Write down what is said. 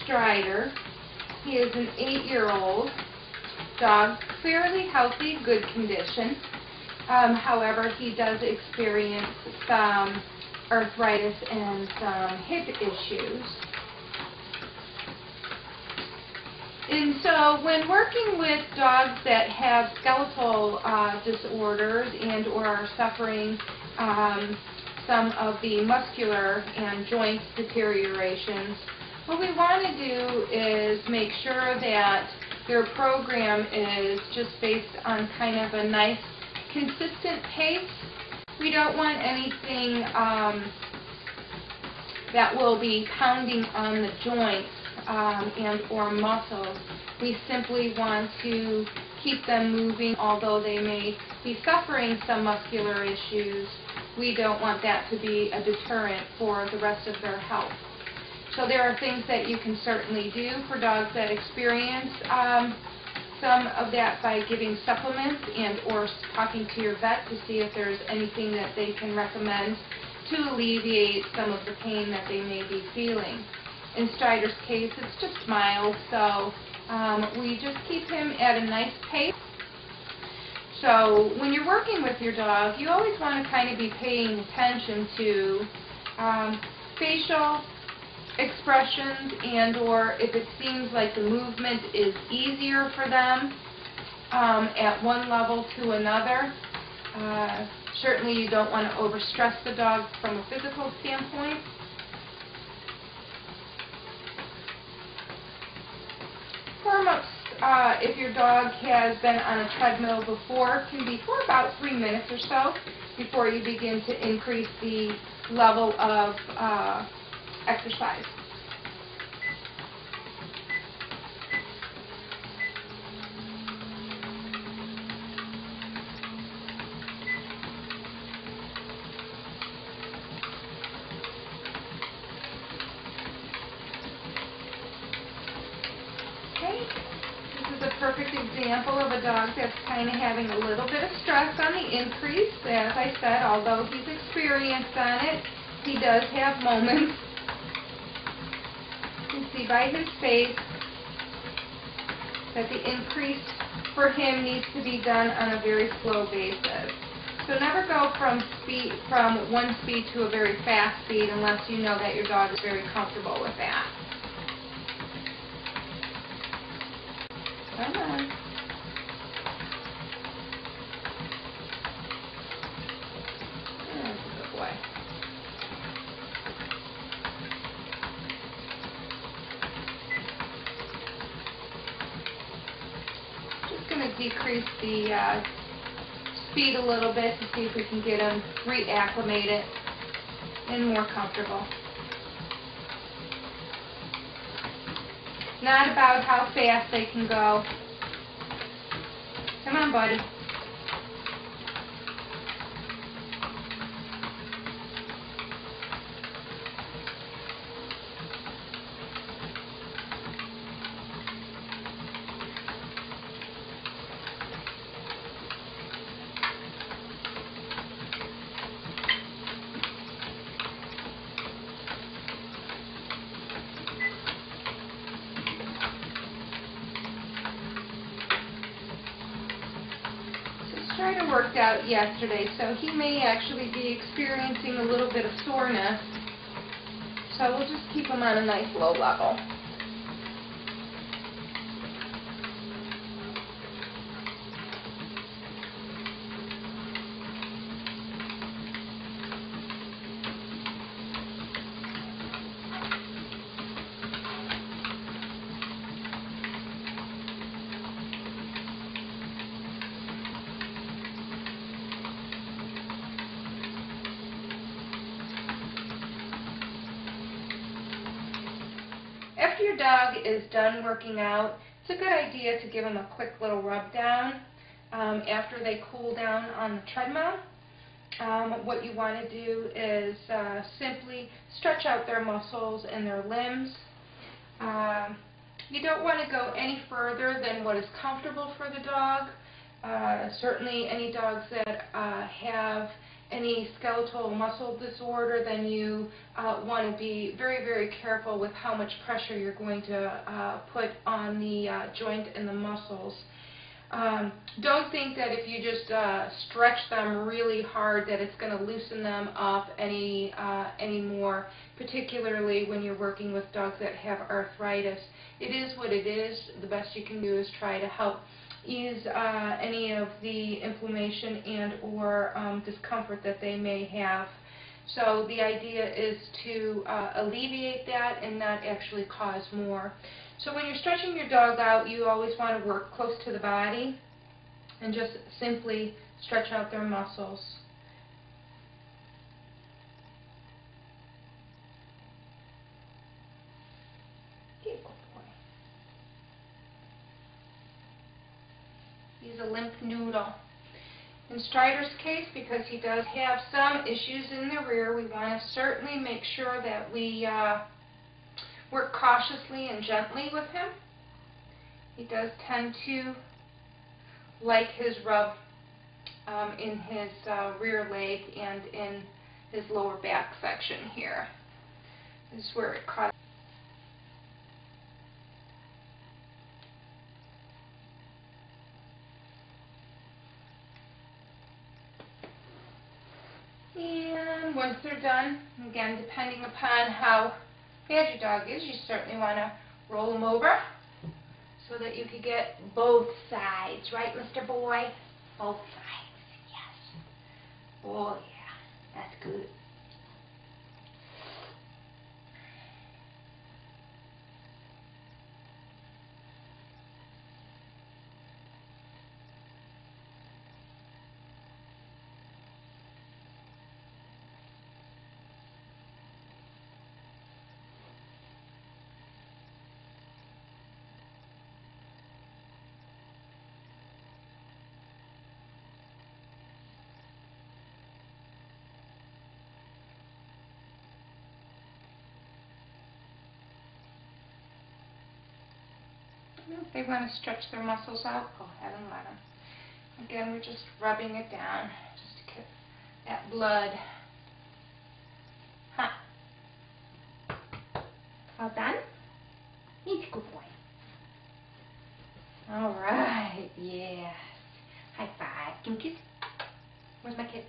Strider. He is an 8-year-old dog, fairly healthy, good condition. However, he does experience some arthritis and some hip issues. And so when working with dogs that have skeletal disorders and or are suffering some of the muscular and joint deteriorations, what we want to do is make sure that their program is just based on kind of a nice, consistent pace. We don't want anything that will be pounding on the joints and or muscles. We simply want to keep them moving, although they may be suffering some muscular issues. We don't want that to be a deterrent for the rest of their health. So there are things that you can certainly do for dogs that experience some of that by giving supplements and or talking to your vet to see if there's anything that they can recommend to alleviate some of the pain that they may be feeling. In Strider's case, it's just mild, so we just keep him at a nice pace. So when you're working with your dog, you always want to kind of be paying attention to facial expressions and or if it seems like the movement is easier for them at one level to another. Certainly you don't want to overstress the dog from a physical standpoint. Warm-ups, if your dog has been on a treadmill before, can be for about 3 minutes or so before you begin to increase the level of exercise. This is a perfect example of a dog that's kind of having a little bit of stress on the increase. As I said, although he's experienced on it, he does have moments. You can see by his face that the increase for him needs to be done on a very slow basis. So never go from one speed to a very fast speed unless you know that your dog is very comfortable with that. Come on. That's a good boy. Just going to decrease the speed a little bit to see if we can get him reacclimated and more comfortable. Not about how fast they can go. Come on, buddy. Strider worked out yesterday, so he may actually be experiencing a little bit of soreness. So we'll just keep him on a nice low level. After your dog is done working out, it's a good idea to give them a quick little rub down after they cool down on the treadmill. What you want to do is simply stretch out their muscles and their limbs. You don't want to go any further than what is comfortable for the dog. Certainly any dogs that have any skeletal muscle disorder, then you want to be very, very careful with how much pressure you're going to put on the joint and the muscles. Don't think that if you just stretch them really hard that it's going to loosen them up any more, particularly when you're working with dogs that have arthritis. It is what it is. The best you can do is try to help ease any of the inflammation and or discomfort that they may have. So the idea is to alleviate that and not actually cause more. So when you're stretching your dog out, you always want to work close to the body and just simply stretch out their muscles. Good boy. He's a limp noodle. In Strider's case, because he does have some issues in the rear, we want to certainly make sure that we work cautiously and gently with him. He does tend to like his rub in his rear leg and in his lower back section here. This is where it caught. And once they're done, again, depending upon how bad your dog is, you certainly want to roll them over so that you can get both sides, right, Mr. Boy? Both sides, yes. Oh, yeah, that's good. If they want to stretch their muscles out, go ahead and let them. Again, we're just rubbing it down just to get that blood. Huh. All done? He's a good boy. All right, yes. High five. Give me a kiss. Where's my kiss?